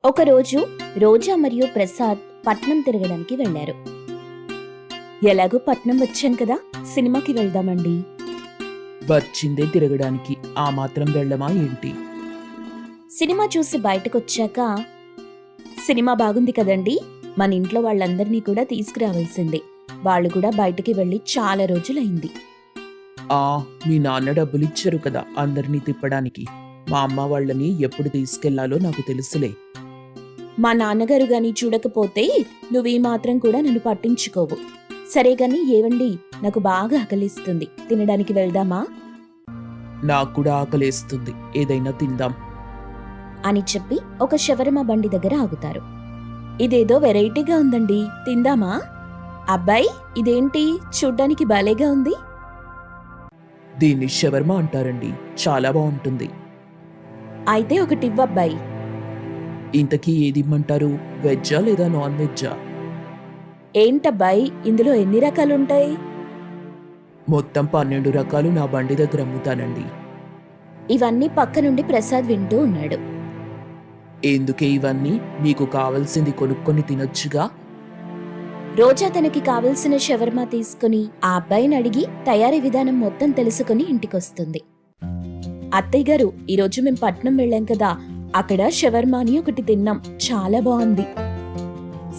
ఒకరోజు రోజా మరియు ప్రసాద్ పట్నం తిరగడానికి వెళ్లారు. ఎలాగో పట్నం వచ్చాం కదా, సినిమాకి వెళ్దామండి. వచ్చిందే తిరగడానికి, ఆ మాత్రం వెళ్ళమా ఏంటి? సినిమా చూసి బయటకొచ్చాక, సినిమా బాగుంది కదండి, మన ఇంట్లో వాళ్ళందరినీ కూడా తీసుకురావాల్సిందే. వాళ్ళు కూడా బయటికి వెళ్ళి చాలా రోజులైంది. మీ నాన్న డబ్బులిచ్చారు కదా అందరినీ తిప్పడానికి. మా అమ్మ వాళ్ళని ఎప్పుడు తీసుకెళ్లాలో నాకు తెలుసులే. మా నాన్నగారు గాని చూడకపోతే నువ్వీ మాత్రం కూడా నన్ను పట్టించుకోవు. సరే గాని ఏవండి, నాకు బాగా ఆకలిస్తుంది, తినడానికి వెళ్దామా నాకు కూడా ఆకలేస్తుంది, ఏదైనా తిందాం అని చెప్పి ఒక షవర్మా బండి దగ్గర ఆగుతారు. ఇదేదో వెరైటీగా ఉందండి, తిందామా? అబ్బాయి, ఇదేంటి చూడ్డానికి భలేగా ఉంది. దీన్ని షవర్మా అంటారండి, చాలా బాగుంటుంది. అయితే ఒకటివ్వబ్బాయి. ఇంతకీ ఏదిమ్మంటారు, వెజ్జా లేదా నాన్ వెజ్జా? ఏంటబ్బాయి, ఇందులో ఎన్ని రకాలుంటాయి? మొత్తం 12 రకాలు నా బండి దగ్గర అమ్ముతానండి. ఇవన్నీ పక్క నుండి ప్రసాద్ వింటూ ఉన్నాడు. ఎందుకే ఇవన్నీ? మీకు కావలసింది కొనుక్కొని తినొచ్చుగా. రోజా తనకి కావలసిన షవర్మా తీసుకుని ఆ అబ్బాయిని అడిగి తయారీ విధానం మొత్తం తెలుసుకుని ఇంటికొస్తుంది. అత్తయ్య గారు, ఈరోజు మేం పట్నం వెళ్ళాం కదా, అక్కడ షవర్మాని ఒకటి తిన్నాం, చాలా బాగుంది.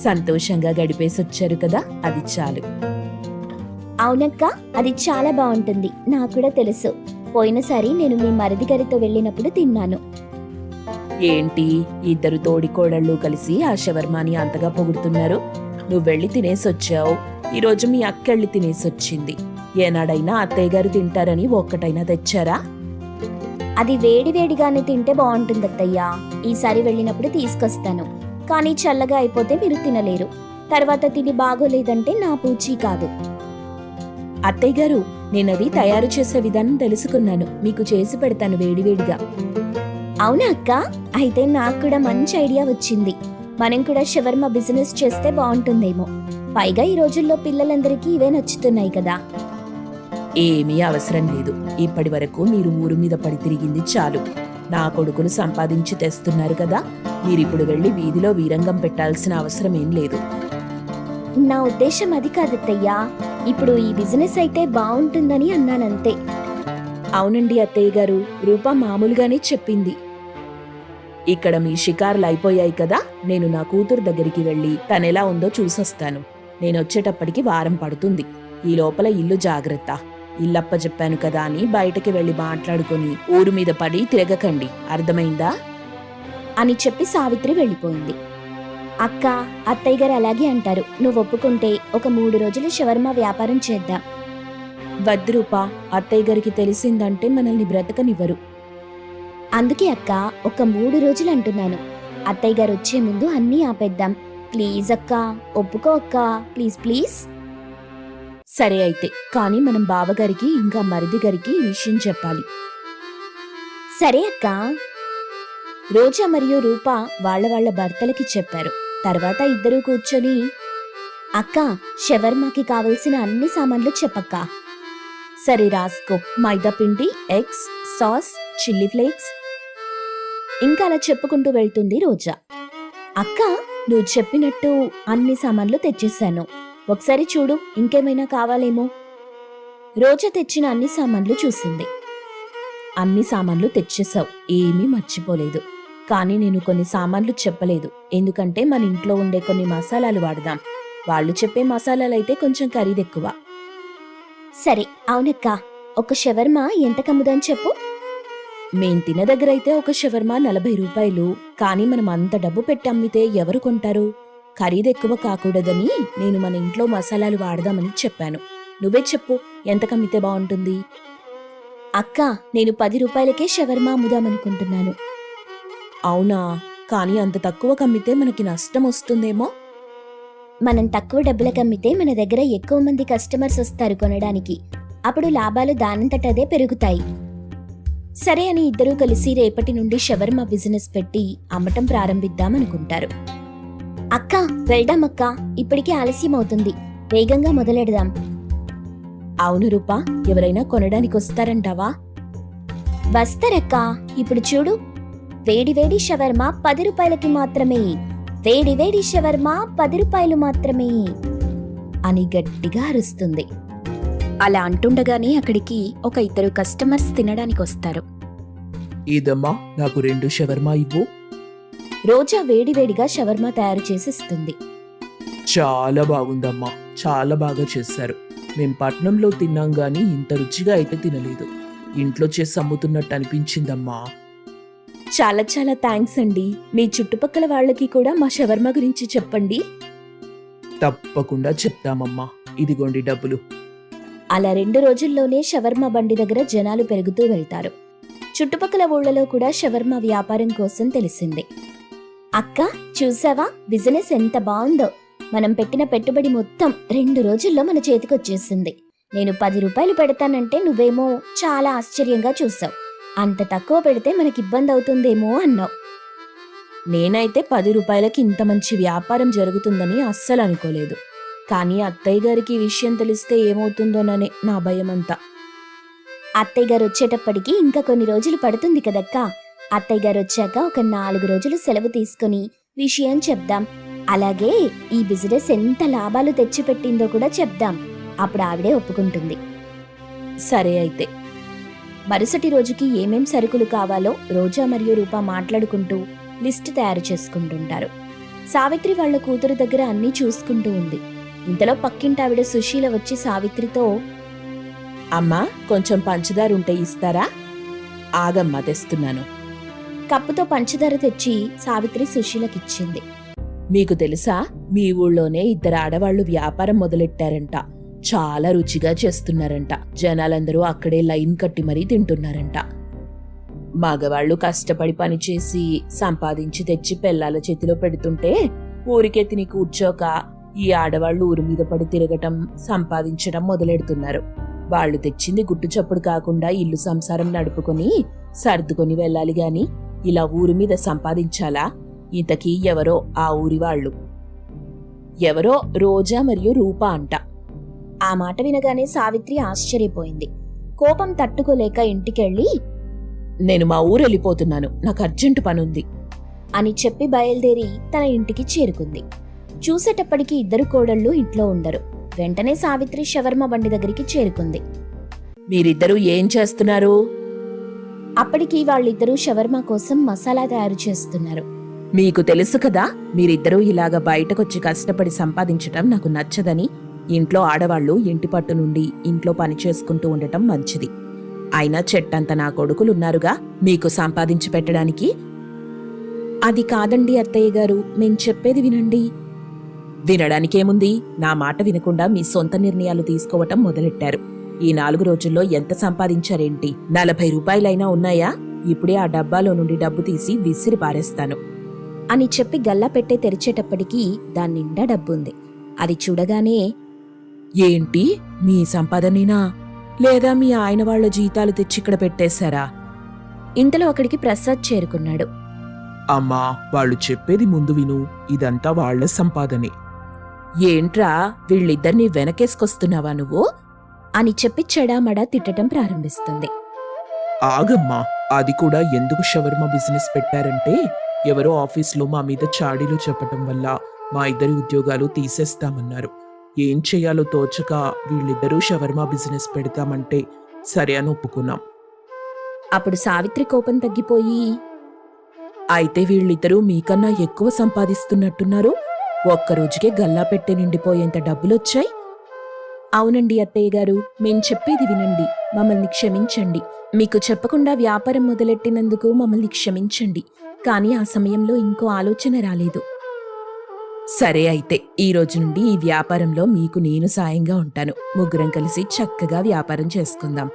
సంతోషంగా గడిపేసొచ్చారు కదా, అది చాలు. అవునక్క, అది చాలా బాగుంటుంది, నాకు కూడా తెలుసు. పోయినసారి నేను మీ మరిది గారితో వెళ్ళినప్పుడు తిన్నాను. ఏంటి, ఇద్దరు తోడికోడళ్ళు కలిసి ఆ షవర్మాని అంతగా పొగుడుతున్నారు? నువ్వు వెళ్ళి తినేసొచ్చావు, ఈరోజు మీ అక్కెళ్ళి తినేసొచ్చింది. ఏనాడైనా అత్తయ్య గారు తింటారని ఒక్కటైనా తెచ్చారా? అది వేడివేడిగానే తింటే బాగుంటుందత్తయ్యా. ఈసారి వెళ్ళినప్పుడు తీసుకొస్తాను. కానీ చల్లగా అయిపోతే మీరు తినలేరు. తర్వాత తిని బాగోలేదంటే నా పూచీ కాదు. అత్తయ్య గారు, నేనది తయారు చేసే విధానం తెలుసుకున్నాను, మీకు చేసి పెడతాను వేడివేడిగా. అవునా అక్క? అయితే నాకు కూడా మంచి ఐడియా వచ్చింది. మనం కూడా షవర్మా బిజినెస్ చేస్తే బాగుంటుందేమో. పైగా ఈ రోజుల్లో పిల్లలందరికీ ఇవే నచ్చుతున్నాయి కదా. ఏమీ అవసరం లేదు, ఇప్పటి వరకు మీరు ఊరు మీద పడి తిరిగింది చాలు. నా కొడుకులు సంపాదించి తెస్తున్నారు కదా, మీరిప్పుడు వెళ్ళి వీధిలో వీరంగం పెట్టాల్సిన అవసరం ఏం లేదు. నా ఉద్దేశం అది కాదత్తయ్యా, ఇప్పుడు ఈ బిజినెస్ అయితే బాగుంటుందని అన్నానంతే. అవునండి అత్తయ్య గారు, రూపా మామూలుగానే చెప్పింది. ఇక్కడ మీ షికారులు అయిపోయాయి కదా, నేను నా కూతురు దగ్గరికి వెళ్ళి తనెలా ఉందో చూసొస్తాను. నేనొచ్చేటప్పటికి వారం పడుతుంది. ఈ లోపల ఇల్లు జాగ్రత్త. ఇల్లప్ప చెప్పాను కదా అని బయటకి వెళ్లి మాట్లాడుకుని ఊరు మీద పడి తిరగకండి, అర్థమైందా అని చెప్పి సావిత్రి వెళ్ళిపోయింది. అక్క, అత్తయ్య గారు అలాగే అంటారు. నువ్వు ఒప్పుకుంటే ఒక 3 రోజులు షవర్మా వ్యాపారం చేద్దాం. వద్దు రూపా, అత్తయ్య గారికి తెలిసిందంటే మనల్ని బ్రతకనివ్వరు. అందుకే అక్క, ఒక 3 రోజులు అంటున్నాను. అత్తయ్య గారు వచ్చే ముందు అన్నీ ఆపేద్దాం. ప్లీజ్ అక్క, ఒప్పుకో అక్క, ప్లీజ్ ప్లీజ్. సరే అయితే, కానీ మనం బావగారికి ఇంకా మరిది గారికి ఈ విషయం చెప్పాలి. సరే అక్క. రోజా మరియు రూపా వాళ్ళ భర్తలకి చెప్పారు. తర్వాత ఇద్దరూ కూర్చొని, అక్క, షవర్మాకి కావలసిన అన్ని సామాన్లు చెప్పక్క. సరే రాసుకో. మైదా పిండి, ఎగ్స్, సాస్, చిల్లీ ఫ్లేక్స్. ఇంకా అలా చెప్పుకుంటూ వెళ్తుంది రోజా. అక్క, నువ్వు చెప్పినట్టు అన్ని సామాన్లు తెచ్చేశాను, ఒకసారి చూడు, ఇంకేమైనా కావాలేమో. రోజా తెచ్చిన అన్ని సామాన్లు చూసింది. అన్ని సామాన్లు తెచ్చేశావు, ఏమీ మర్చిపోలేదు. కానీ నేను కొన్ని సామాన్లు చెప్పలేదు, ఎందుకంటే మన ఇంట్లో ఉండే కొన్ని మసాలాలు వాడదాం. వాళ్ళు చెప్పే మసాలాలైతే కొంచెం ఖరీదెక్కువ. సరే, అవునక్క. ఒక షవర్మా ఎంత కమ్ముదని చెప్పు. మేం తిన దగ్గరైతే ఒక షవర్మా 40 రూపాయలు. కానీ మనం అంత డబ్బు పెట్టి అమ్మితే ఎవరు కొంటారు? ఖరీదెక్కువ కాకూడదని నేను మన ఇంట్లో మసాలాలు వాడదామని చెప్పాను. నువ్వే చెప్పు, ఎంత కమ్మితే బాగుంటుంది? అక్క, నేను 10 రూపాయలకే షవర్మా అమ్ముదామనుకుంటున్నాను. అవునా? కానీ అంత తక్కువ కమ్మితే మనకి నష్టం వస్తుందేమో. మనం తక్కువ డబ్బులకు అమ్మితే మన దగ్గర ఎక్కువ మంది కస్టమర్స్ వస్తారు కొనడానికి. అప్పుడు లాభాలు దానంతటదే పెరుగుతాయి. సరే అని ఇద్దరూ కలిసి రేపటి నుండి షవర్మా బిజినెస్ పెట్టి అమ్మటం ప్రారంభిద్దామనుకుంటారు. అక్క, వెళ్దామక్క, ఇప్పటికే ఆలస్యం అవుతుంది, వేగంగా మొదలెడదాం. అవును రూపా, ఎవరైనా కొనడానికి వస్తారంటావా? వస్తారక్క. ఇప్పుడు చూడు, వేడివేడి షవర్మా 10 రూపాయలకి మాత్రమే, వేడివేడి షవర్మా 10 రూపాయలు మాత్రమే అని గట్టిగా అరుస్తుంది. అలా అంటుండగానే అక్కడికి ఒక ఇద్దరు కస్టమర్స్ తినడానికి వస్తారు. ఇదమ్మా, నాకు 2 షవర్మా ఇవ్వు. రోజా వేడివేడిగా షవర్మా తయారు చేసి ఇస్తుంది. చాలా బాగుందమ్మా, చాలా బాగా చేశారు. మేం పట్నంలో తిన్నాం గాని ఇంత రుచిగా అయితే తినలేదు. ఇంట్లో చేసి అమ్ముతున్నట్టు అనిపించిందమ్మా. చాలా చాలా థ్యాంక్స్ అండి. మీ చుట్టుపక్కల వాళ్ళకి కూడా మా షవర్మా గురించి చెప్పండి. తప్పకుండా చెప్తామమ్మా. ఇదిగోండి డబ్బులు. అలా 2 రోజుల్లోనే షవర్మా బండి దగ్గర జనాలు పెరుగుతూ వెళ్తారు. చుట్టుపక్కల ఊళ్ళలో కూడా షవర్మా వ్యాపారం కోసం తెలిసింది. అక్క, చూసావా బిజినెస్ ఎంత బాగుందో? మనం పెట్టిన పెట్టుబడి మొత్తం 2 రోజుల్లో మన చేతికొచ్చేసింది. నేను 10 రూపాయలు పెడతానంటే నువ్వేమో చాలా ఆశ్చర్యంగా చూసావు. అంత తక్కువ పెడితే మనకి ఇబ్బంది అవుతుందేమో అన్నావు. నేనైతే 10 రూపాయలకి ఇంత మంచి వ్యాపారం జరుగుతుందని అస్సలు అనుకోలేదు. కానీ అత్తయ్య గారికి ఈ విషయం తెలిస్తే ఏమవుతుందోననే నా భయమంతా. అత్తయ్య గారు వచ్చేటప్పటికి ఇంకా కొన్ని రోజులు పడుతుంది కదక్కా. అత్తయ్య గారు వచ్చాక ఒక 4 రోజులు సెలవు తీసుకుని విషయం చెప్దాం. అలాగే ఈ బిజినెస్ ఎంత లాభాలు తెచ్చిపెట్టిందో కూడా చెప్దాం. అప్పుడు ఆవిడే ఒప్పుకుంటుంది. సరే అయితే. మరుసటి రోజుకి ఏమేం సరుకులు కావాలో రోజా మరియు రూపా మాట్లాడుకుంటూ లిస్ట్ తయారు చేసుకుంటుంటారు. సావిత్రి వాళ్ల కూతురు దగ్గర అన్నీ చూసుకుంటూ ఉంది. ఇంతలో పక్కింటావిడ సుశీల వచ్చి సావిత్రితో, అమ్మా, కొంచెం పంచదార ఉంటే ఇస్తారా? ఆగమ్మా, తెస్తున్నాను. కప్పుతో పంచదార తెచ్చి సావిత్రి సుశీలకిచ్చింది. మీకు తెలుసా, మీ ఊళ్ళోనే 2 ఆడవాళ్లు వ్యాపారం మొదలెట్టారంట. చాలా రుచిగా చేస్తున్నారంట. జనాలందరూ అక్కడే లైన్ కట్టి మరీ తింటున్నారంట. మగవాళ్లు కష్టపడి పనిచేసి సంపాదించి తెచ్చి పెళ్ళాల చేతిలో పెడుతుంటే ఊరికే తిని కూర్చోక ఈ ఆడవాళ్లు ఊరి మీద పడి తిరగటం, సంపాదించడం మొదలెడుతున్నారు. వాళ్లు తెచ్చింది గుట్టు చప్పుడు కాకుండా ఇల్లు సంసారం నడుపుకొని సర్దుకొని వెళ్ళాలి గాని ఇలా ఊరి మీద సంపాదించాలా? ఇంతకీ ఎవరో ఆ ఊరి వాళ్ళు. ఎవరో రోజా మరియు రూపా అంట. ఆ మాట వినగానే సావిత్రి ఆశ్చర్యపోయింది. కోపం తట్టుకోలేక ఇంటికెళ్ళి, నేను మా ఊరు వెళ్ళిపోతున్నాను, నాకు అర్జెంటు పనుంది అని చెప్పి బయలుదేరి తన ఇంటికి చేరుకుంది. చూసేటప్పటికి 2 కోడళ్ళు ఇంట్లో ఉండరు. వెంటనే సావిత్రి షవర్మా బండి దగ్గరికి చేరుకుంది. మీరిద్దరూ ఏం చేస్తున్నారు? అప్పటికి వాళ్ళిద్దరూ షవర్మా కోసం మసాలా తయారు చేస్తున్నారు. మీకు తెలుసు కదా, మీరిద్దరూ ఇలాగ బయటకొచ్చి కష్టపడి సంపాదించటం నాకు నచ్చదని. ఇంట్లో ఆడవాళ్లు ఇంటి పట్టు నుండి ఇంట్లో పని చేసుకుంటూ ఉండటం మంచిది. అయినా చెట్టంత నా కొడుకులున్నారుగా మీకు సంపాదించి పెట్టడానికి. అది కాదండి అత్తయ్య గారు, మేం చెప్పేది వినండి. వినడానికేముంది? నా మాట వినకుండా మీ సొంత నిర్ణయాలు తీసుకోవటం మొదలెట్టారు. ఈ 4 రోజుల్లో ఎంత సంపాదించారేంటి? 40 రూపాయలైనా ఉన్నాయా? ఇప్పుడే ఆ డబ్బాలో నుండి డబ్బు తీసి విసిరి పారేస్తాను అని చెప్పి గల్లా పెట్టే తెరిచేటప్పటికీ దాన్నిండా డబ్బుంది. అది చూడగానే, ఏంటి, మీ సంపాదనేనా? లేదా మీ ఆయన వాళ్ల జీతాలు తెచ్చిక్కడ పెట్టేశారా? ఇంతలో అక్కడికి ప్రసాద్ చేరుకున్నాడు. అమ్మా, వాళ్ళు చెప్పేది ముందు విను. ఇదంతా వాళ్ల సంపాదనే. ఏంట్రా, వీళ్ళిద్దరినీ వెనకేసుకొస్తున్నావా నువ్వు అని చెప్పి చెడామడా తిట్టడం ప్రారంభిస్తుంది. ఆగమ్మా, అది కూడా ఎందుకు షవర్మా బిజినెస్ పెట్టారంటే, ఎవరో ఆఫీస్లో మా మీద చాడీలు చెప్పటం వల్ల మా 2 ఉద్యోగాలు తీసేస్తామన్నారు. ఏం చెయ్యాలో తోచక వీళ్ళిద్దరూ షవర్మా బిజినెస్ పెడతామంటే సరే అని ఒప్పుకున్నాం. అప్పుడు సావిత్రి కోపం తగ్గిపోయి, అయితే వీళ్ళిద్దరూ మీకన్నా ఎక్కువ సంపాదిస్తున్నట్టున్నారు. ఒక్కరోజుకే గల్లా పెట్టె నిండిపోయేంత డబ్బులొచ్చాయి. అవునండి అత్తయ్య గారు, మేం చెప్పేది వినండి. మమ్మల్ని క్షమించండి. మీకు చెప్పకుండా వ్యాపారం మొదలెట్టినందుకు మమ్మల్ని క్షమించండి. కానీ ఆ సమయంలో ఇంకో ఆలోచన రాలేదు. సరే అయితే, ఈ రోజు నుండి ఈ వ్యాపారంలో మీకు నేను సాయంగా ఉంటాను. ముగ్గురం కలిసి చక్కగా వ్యాపారం చేసుకుందాం.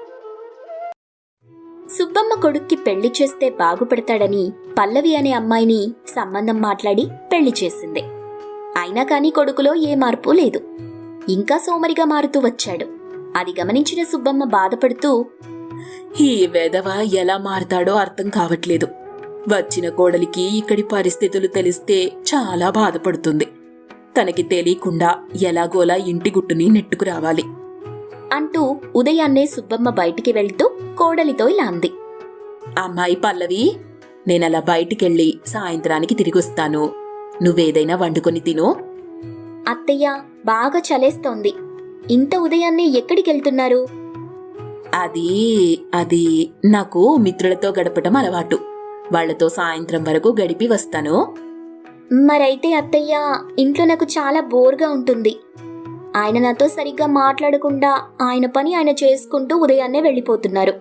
సుబ్బమ్మ కొడుక్కి పెళ్లి చేస్తే బాగుపడతాడని పల్లవి అనే అమ్మాయిని సంబంధం మాట్లాడి పెళ్లి చేసింది. అయినా కాని కొడుకులో ఏ మార్పు లేదు. ఇంకా సోమరిగా మారుతూ వచ్చాడు. అది గమనించిన సుబ్బమ్మ బాధపడుతూ, ఈ వెధవ ఎలా మారతాడో అర్థం కావట్లేదు. వచ్చిన కోడలికి ఇక్కడి పరిస్థితులు తెలిస్తే చాలా బాధపడుతుంది. తనకి తెలియకుండా ఎలాగోలా ఇంటి గుట్టుని నెట్టుకురావాలి అంటూ ఉదయాన్నే సుబ్బమ్మ బయటికి వెళ్తూ కోడలితో ఇలా అంది. అమ్మాయి పల్లవి, నేనలా బయటికెళ్ళి సాయంత్రానికి తిరిగొస్తాను. నువ్వేదైనా వండుకొని తిను. అత్తయ్య, బాగా చలేస్తోంది. ఇంత ఉదయాన్నే ఎక్కడికెళ్తున్నారు? అది నాకు మిత్రులతో గడపటం అలవాటు. వాళ్లతో సాయంత్రం వరకు గడిపి వస్తాను. మరైతే అత్తయ్య, ఇంట్లో నాకు చాలా బోర్గా ఉంటుంది. ఆయన నాతో సరిగ్గా మాట్లాడకుండా ఆయన పని ఆయన చేసుకుంటూ ఉదయాన్నే వెళ్ళిపోతున్నారు.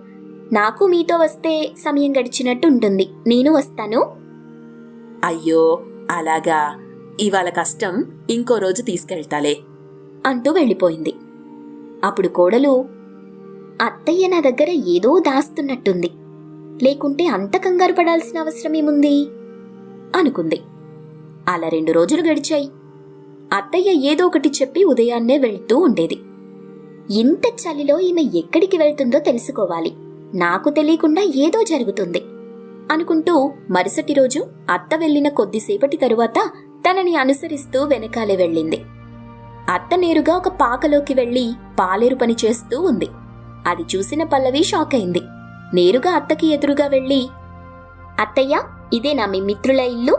నాకు మీతో వస్తే సమయం గడిచినట్టు ఉంటుంది. నేను వస్తాను. అయ్యో, అలాగా? ఇవాళ కష్టం, ఇంకో రోజు తీసుకెళ్తాలే అంటూ వెళ్ళిపోయింది. అప్పుడు కోడలు, అత్తయ్య నా దగ్గర ఏదో దాస్తున్నట్టుంది. లేకుంటే అంత కంగారు పడాల్సిన అవసరమేముంది అనుకుంది. అలా 2 రోజులు గడిచాయి. అత్తయ్య ఏదో ఒకటి చెప్పి ఉదయాన్నే వెళ్తూ ఉండేది. ఇంత చలిలో ఈమె ఎక్కడికి వెళ్తుందో తెలుసుకోవాలి, నాకు తెలియకుండా ఏదో జరుగుతుంది అనుకుంటూ మరుసటి రోజు అత్త వెళ్లిన కొద్దిసేపటి తరువాత తనని అనుసరిస్తూ వెనకాలే వెళ్ళింది. అత్త నేరుగా ఒక పాకలోకి వెళ్లి పాలేరు పని చేస్తూ ఉంది. అది చూసిన పల్లవి షాక్ అయింది. నేరుగా అత్తకి ఎదురుగా వెళ్ళి, అత్తయ్య, ఇదేనా మీ మిత్రుల ఇల్లు?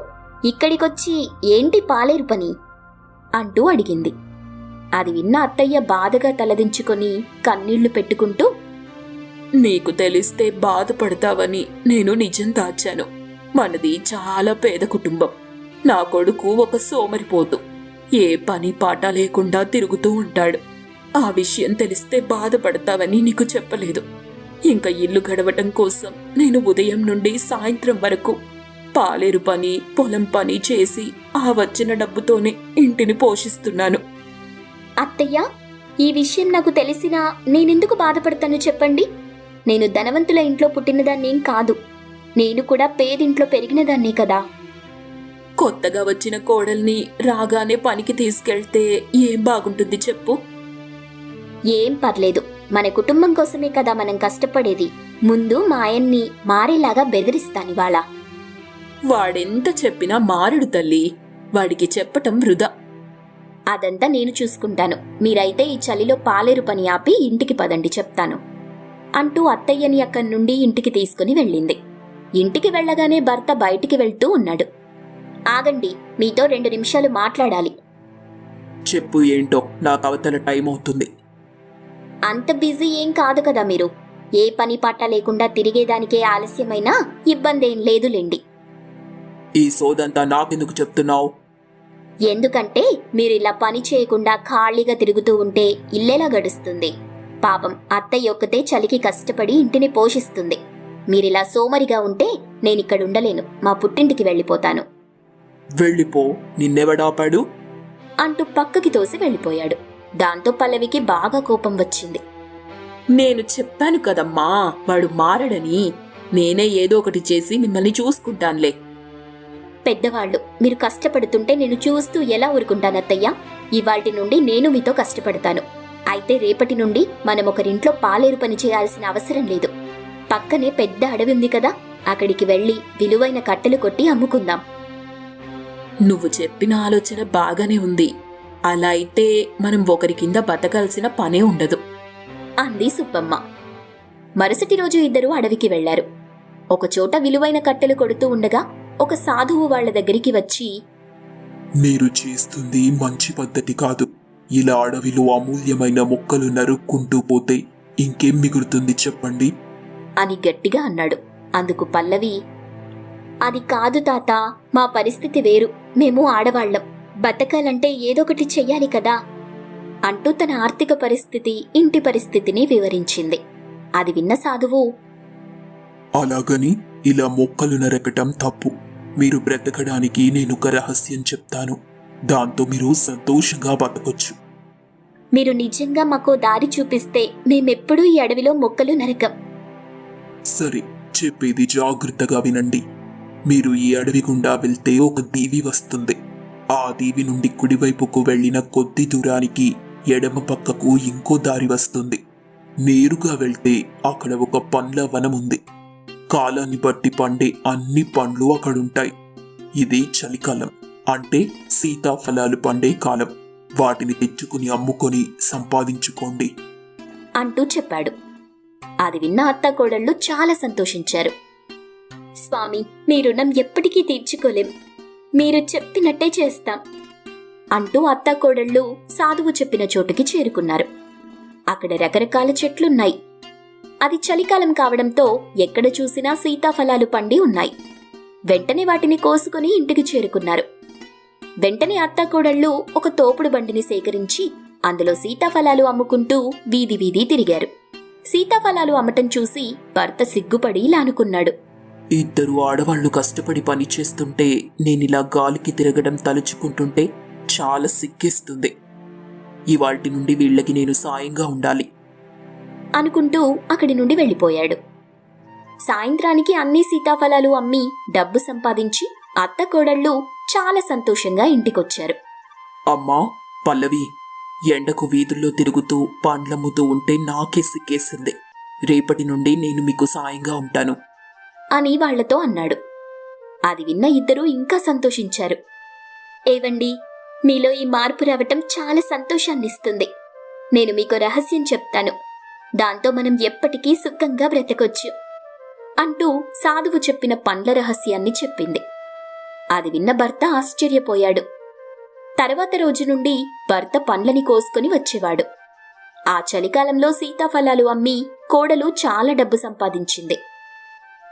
ఇక్కడికొచ్చి ఏంటి పాలేరు పని అంటూ అడిగింది. అది విన్న అత్తయ్య బాధగా తలదించుకొని కన్నీళ్లు పెట్టుకుంటూ, నీకు తెలిస్తే బాధపడతావని నేను నిజం దాచాను. మనది చాలా పేద కుటుంబం. నా కొడుకు ఒక సోమరిపోతు. ఏ పని పాట లేకుండా తిరుగుతూ ఉంటాడు. ఆ విషయం తెలిస్తే బాధపడతావని నీకు చెప్పలేదు. ఇంకా ఇల్లు గడవటం కోసం నేను ఉదయం నుండి సాయంత్రం వరకు పాలేరు పని, పొలం పని చేసి ఆ వచ్చిన డబ్బుతోనే ఇంటిని పోషిస్తున్నాను. అత్తయ్య, ఈ విషయం నాకు తెలిసినా నేనెందుకు బాధపడతాను చెప్పండి? నేను ధనవంతుల ఇంట్లో పుట్టినదాన్నేం కాదు. నేను కూడా పేదింట్లో పెరిగినదాన్నే కదా. కొత్తగా వచ్చిన కోడల్ని రాగానే పనికి తీసుకెళ్తే ఏం బాగుంటుంది చెప్పు? ఏం పర్లేదు, మన కుటుంబం కోసమే కదా మనం కష్టపడేది. ముందు మా ఆయన్ని మారేలాగా బెదిరిస్తానివాళ. వాడెంత చెప్పినా మారడు తల్లి. వాడికి చెప్పటం వృధా. అదంతా నేను చూసుకుంటాను. మీరైతే ఈ చలిలో పాలేరు పని ఆపి ఇంటికి పదండి, చెప్తాను అంటూ అత్తయ్యని అక్కడి నుండి ఇంటికి తీసుకుని వెళ్ళింది. ఇంటికి వెళ్ళగానే భర్త బయటికి వెళ్తూ ఉన్నాడు. ఆగండి, మీతో 2 నిమిషాలు మాట్లాడాలి. చెప్పు, ఏంటో? నాకు అవతల టైం అవుతుంది. అంత బిజీ ఏం కాదు కదా మీరు. ఏ పని పాట లేకుండా తిరిగేదానికే ఆలస్యమైనా ఇబ్బందేం లేదులేండి. ఈ సోదంతా నాకెందుకు చెప్తున్నావు? ఎందుకంటే మీరిలా పని చేయకుండా ఖాళీగా తిరుగుతూ ఉంటే ఇల్లేలా గడుస్తుంది? పాపం అత్తయ్య ఒక్కతే చలికి కష్టపడి ఇంటిని పోషిస్తుంది. మీరిలా సోమరిగా ఉంటే నేనిక్కడుండలేను. మా పుట్టింటికి వెళ్ళిపోతాను. వెళ్ళిపో, నిన్నెవడాపాడు అంటూ పక్కకి తోసి వెళ్ళిపోయాడు. దాంతో పల్లవికి బాగా కోపం వచ్చింది. నేను చెప్పాను కదమ్మా, వాడు మారడని. నేనే ఏదో ఒకటి చేసి మిమ్మల్ని చూసుకుంటానులే. పెద్దవాళ్ళు, మీరు కష్టపడుతుంటే నేను చూస్తూ ఎలా ఊరుకుంటానత్తయ్య? ఇవాల్టి నుండి నేను మీతో కష్టపడతాను. అయితే రేపటి నుండి మనం ఒకరింట్లో పాలేరు పని చేయాల్సిన అవసరం లేదు. పక్కనే పెద్ద అడవి ఉంది కదా, అక్కడికి వెళ్ళి విలువైన కట్టెలు కొట్టి అమ్ముకుందాం. నువ్వు చెప్పిన ఆలోచన బాగానే ఉంది. అలా అయితే మనం ఒకరి కింద బతకాల్సిన పనే ఉండదు అంది సుబ్బమ్మ. మరుసటి రోజు ఇద్దరూ అడవికి వెళ్లారు. ఒకచోట విలువైన కట్టెలు కొడుతూ ఉండగా ఒక సాధువు వాళ్ల దగ్గరికి వచ్చి, మీరు చేస్తుంది మంచి పద్ధతి కాదు. ఇలా అడవిలో అమూల్యమైన మొక్కలు నరుక్కుంటూ పోతే ఇంకేం మిగులుతుంది చెప్పండి అని గట్టిగా అన్నాడు. అందుకు పల్లవి, అది కాదు తాత, మా పరిస్థితి వేరు. మేము ఆడవాళ్లం. బతకాలంటే ఏదొకటి చెయ్యాలి కదా అంటూ తన ఆర్థిక పరిస్థితి, ఇంటి పరిస్థితిని వివరించింది. అది విన్న సాధువు, అలాగని ఇలా మొక్కలు నరకటం తప్పు. మీరు బ్రతకడానికి నేను ఒక రహస్యం చెప్తాను. దాంతో మీరు సంతోషంగా బతకొచ్చు. మీరు నిజంగా మాకో దారి చూపిస్తే మేమెప్పుడూ ఈ అడవిలో మొక్కలు నరకం. సరే, చెప్పేది జాగ్రత్తగా వినండి. మీరు ఈ అడవి గుండా వెళ్తే ఒక దీవి వస్తుంది. ఆ దీవి నుండి కుడివైపుకు వెళ్లిన కొద్ది దూరానికి ఎడమ పక్కకు ఇంకో దారి వస్తుంది. నేరుగా వెళ్తే అక్కడ ఒక పండ్ల వనం ఉంది. కాలాన్ని బట్టి పండే అన్ని పండ్లు అక్కడుంటాయి. ఇది చలికాలం, అంటే సీతాఫలాలు పండే కాలం. వాటిని తెచ్చుకుని అమ్ముకొని సంపాదించుకోండి అంటూ చెప్పాడు. అది విన్న అత్త కోడళ్ళు చాలా సంతోషించారు. స్వామి, మీ రుణం ఎప్పటికీ తీర్చుకోలేం. మీరు చెప్పినట్టే చేస్తాం అంటూ అత్తాకోడళ్ళు సాధువు చెప్పిన చోటుకి చేరుకున్నారు. అక్కడ రకరకాల చెట్లున్నాయి. అది చలికాలం కావడంతో ఎక్కడ చూసినా సీతాఫలాలు పండి ఉన్నాయి. వెంటనే వాటిని కోసుకుని ఇంటికి చేరుకున్నారు. వెంటనే అత్తాకోడళ్ళు ఒక తోపుడు బండిని సేకరించి అందులో సీతాఫలాలు అమ్ముకుంటూ వీధి వీధి తిరిగారు. సీతాఫలాలు అమ్మటం చూసి భర్త సిగ్గుపడి ఇలా అనుకున్నాడు. ఇద్దరు ఆడవాళ్లు కష్టపడి పని చేస్తుంటే నేనిలా గాలికి తిరగడం తలుచుకుంటుంటే చాలా సిగ్గేస్తుంది. ఇవాల్టి నుండి వీళ్ళకి నేను సాయంగా ఉండాలి అనుకుంటూ అక్కడి నుండి వెళ్ళిపోయాడు. సాయంత్రానికి అన్ని సీతాఫలాలు అమ్మి డబ్బు సంపాదించి అత్తకోడళ్ళు చాలా సంతోషంగా ఇంటికొచ్చారు. అమ్మా పల్లవి, ఎండకు వీధుల్లో తిరుగుతూ పండ్లమ్ముతూ ఉంటే నాకే సిగ్గేసింది. రేపటి నుండి నేను మీకు సాయంగా ఉంటాను అని వాళ్లతో అన్నాడు. అది విన్న ఇద్దరూ ఇంకా సంతోషించారు. ఏవండి, మీలో ఈ మార్పు రావటం చాలా సంతోషాన్నిస్తుంది. నేను మీకు రహస్యం చెప్తాను. దాంతో మనం ఎప్పటికీ సుఖంగా బ్రతకొచ్చు అంటూ సాధువు చెప్పిన పండ్ల రహస్యాన్ని చెప్పింది. అది విన్న భర్త ఆశ్చర్యపోయాడు. తర్వాత రోజు నుండి భర్త పండ్లని కోసుకుని వచ్చేవాడు. ఆ చలికాలంలో సీతాఫలాలు అమ్మి కోడలు చాలా డబ్బు సంపాదించింది.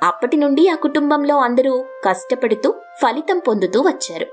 అప్పటి నుండి ఆ కుటుంబంలో అందరూ కష్టపడుతూ ఫలితం పొందుతూ వచ్చారు.